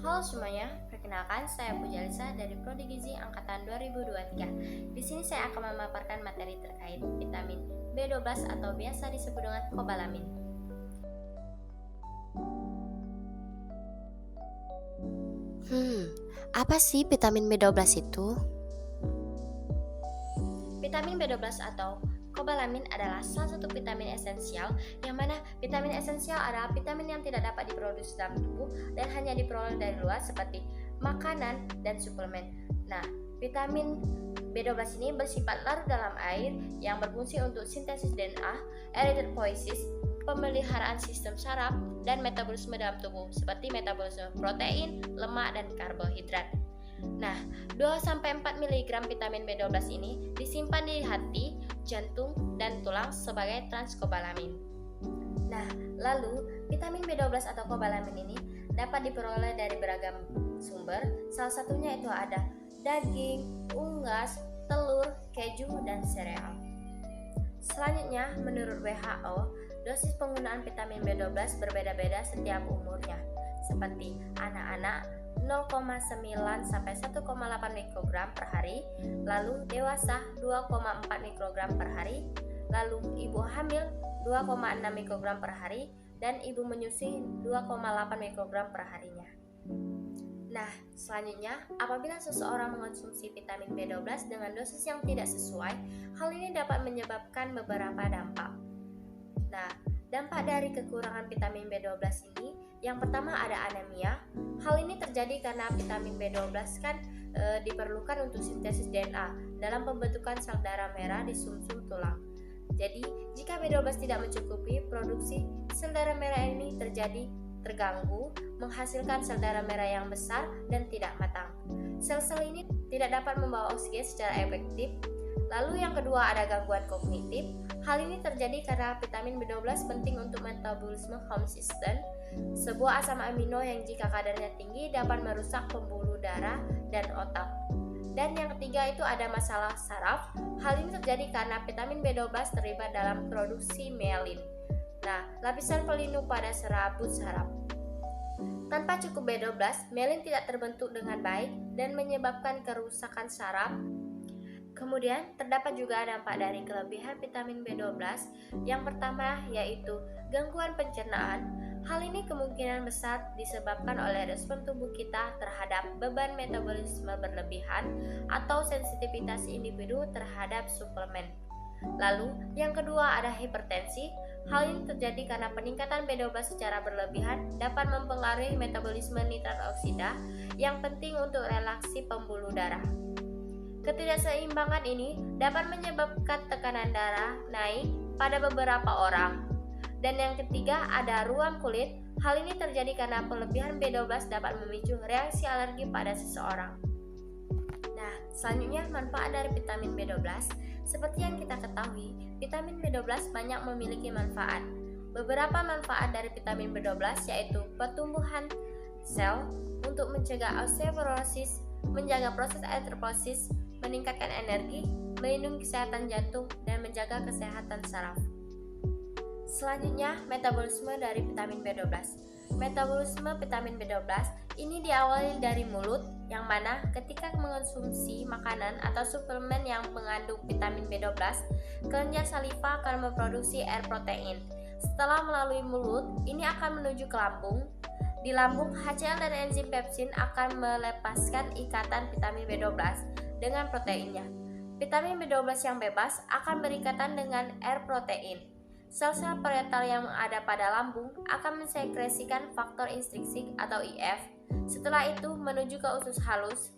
Halo semuanya, perkenalkan saya Puja Lisa dari Prodi Gizi Angkatan 2023. Di sini saya akan memaparkan materi terkait vitamin B12 atau biasa disebut dengan kobalamin. Apa sih vitamin B12 itu? Vitamin B12 atau kobalamin adalah salah satu vitamin esensial, yang mana vitamin esensial adalah vitamin yang tidak dapat diproduksi dalam tubuh dan hanya diperoleh dari luar seperti makanan dan suplemen. Nah, vitamin B12 ini bersifat larut dalam air yang berfungsi untuk sintesis DNA, erythropoiesis, pemeliharaan sistem saraf, dan metabolisme dalam tubuh seperti metabolisme protein, lemak, dan karbohidrat. Nah, 2-4 mg vitamin B12 ini disimpan di hati, jantung, dan tulang sebagai transkobalamin. Nah, lalu vitamin B12 atau kobalamin ini dapat diperoleh dari beragam sumber. Salah satunya itu ada daging, unggas, telur, keju, dan sereal. Selanjutnya, menurut WHO, dosis penggunaan vitamin B12 berbeda-beda setiap umurnya, seperti anak-anak 0,9 sampai 1,8 mikrogram per hari, lalu dewasa 2,4 mikrogram per hari, lalu ibu hamil 2,6 mikrogram per hari, dan ibu menyusui 2,8 mikrogram per harinya. Nah, selanjutnya, apabila seseorang mengonsumsi vitamin B12 dengan dosis yang tidak sesuai, hal ini dapat menyebabkan beberapa dampak. Nah, dampak dari kekurangan vitamin B12 ini, yang pertama ada anemia. Hal ini terjadi karena vitamin B12 kan diperlukan untuk sintesis DNA dalam pembentukan sel darah merah di sumsum tulang. Jadi, jika B12 tidak mencukupi, produksi sel darah merah ini terganggu, menghasilkan sel darah merah yang besar dan tidak matang. Sel-sel ini tidak dapat membawa oksigen secara efektif. Lalu yang kedua ada gangguan kognitif. Hal ini terjadi karena vitamin B12 penting untuk metabolisme homeostasis, sebuah asam amino yang jika kadarnya tinggi dapat merusak pembuluh darah dan otak. Dan yang ketiga itu ada masalah saraf. Hal ini terjadi karena vitamin B12 terlibat dalam produksi mielin. Nah, lapisan pelindung pada serabut saraf. Tanpa cukup B12, mielin tidak terbentuk dengan baik dan menyebabkan kerusakan saraf. Kemudian, terdapat juga dampak dari kelebihan vitamin B12. Yang pertama yaitu gangguan pencernaan. Hal ini kemungkinan besar disebabkan oleh respon tubuh kita terhadap beban metabolisme berlebihan atau sensitivitas individu terhadap suplemen. Lalu, yang kedua ada hipertensi. Hal ini terjadi karena peningkatan B12 secara berlebihan dapat mempengaruhi metabolisme nitrat oksida yang penting untuk relaksi pembuluh darah. Ketidakseimbangan ini dapat menyebabkan tekanan darah naik pada beberapa orang. Dan yang ketiga ada ruam kulit. Hal ini terjadi karena kelebihan B12 dapat memicu reaksi alergi pada seseorang. Nah, selanjutnya manfaat dari vitamin B12. Seperti yang kita ketahui, vitamin B12 banyak memiliki manfaat. Beberapa manfaat dari vitamin B12 yaitu pertumbuhan sel, untuk mencegah osteoporosis, menjaga proses erythropoiesis, meningkatkan energi, melindungi kesehatan jantung, dan menjaga kesehatan saraf. Selanjutnya, metabolisme dari vitamin B12. Metabolisme vitamin B12 ini diawali dari mulut, yang mana ketika mengonsumsi makanan atau suplemen yang mengandung vitamin B12, kelenjar saliva akan memproduksi air protein. Setelah melalui mulut, ini akan menuju ke lambung. Di lambung, HCl dan enzim pepsin akan melepaskan ikatan vitamin B12 dengan proteinnya. Vitamin B12 yang bebas akan berikatan dengan air protein. Sel-sel parietal yang ada pada lambung akan mensekresikan faktor intrinsik atau IF. Setelah itu menuju ke usus halus.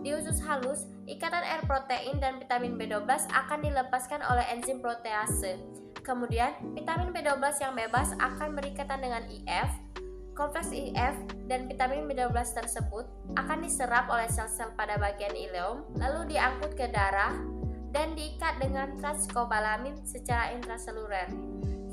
Di usus halus, ikatan air protein dan vitamin B12 akan dilepaskan oleh enzim protease. Kemudian, vitamin B12 yang bebas akan berikatan dengan IF. Kompleks IF dan vitamin B12 tersebut akan diserap oleh sel-sel pada bagian ileum, lalu diangkut ke darah dan diikat dengan transkobalamin secara intraseluler.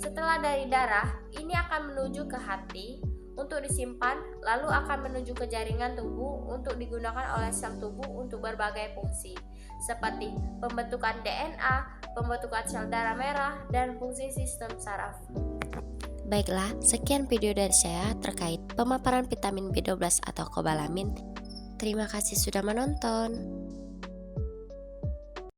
Setelah dari darah, ini akan menuju ke hati untuk disimpan, lalu akan menuju ke jaringan tubuh untuk digunakan oleh sel tubuh untuk berbagai fungsi, seperti pembentukan DNA, pembentukan sel darah merah, dan fungsi sistem saraf. Baiklah, sekian video dari saya terkait pemaparan vitamin B12 atau kobalamin. Terima kasih sudah menonton.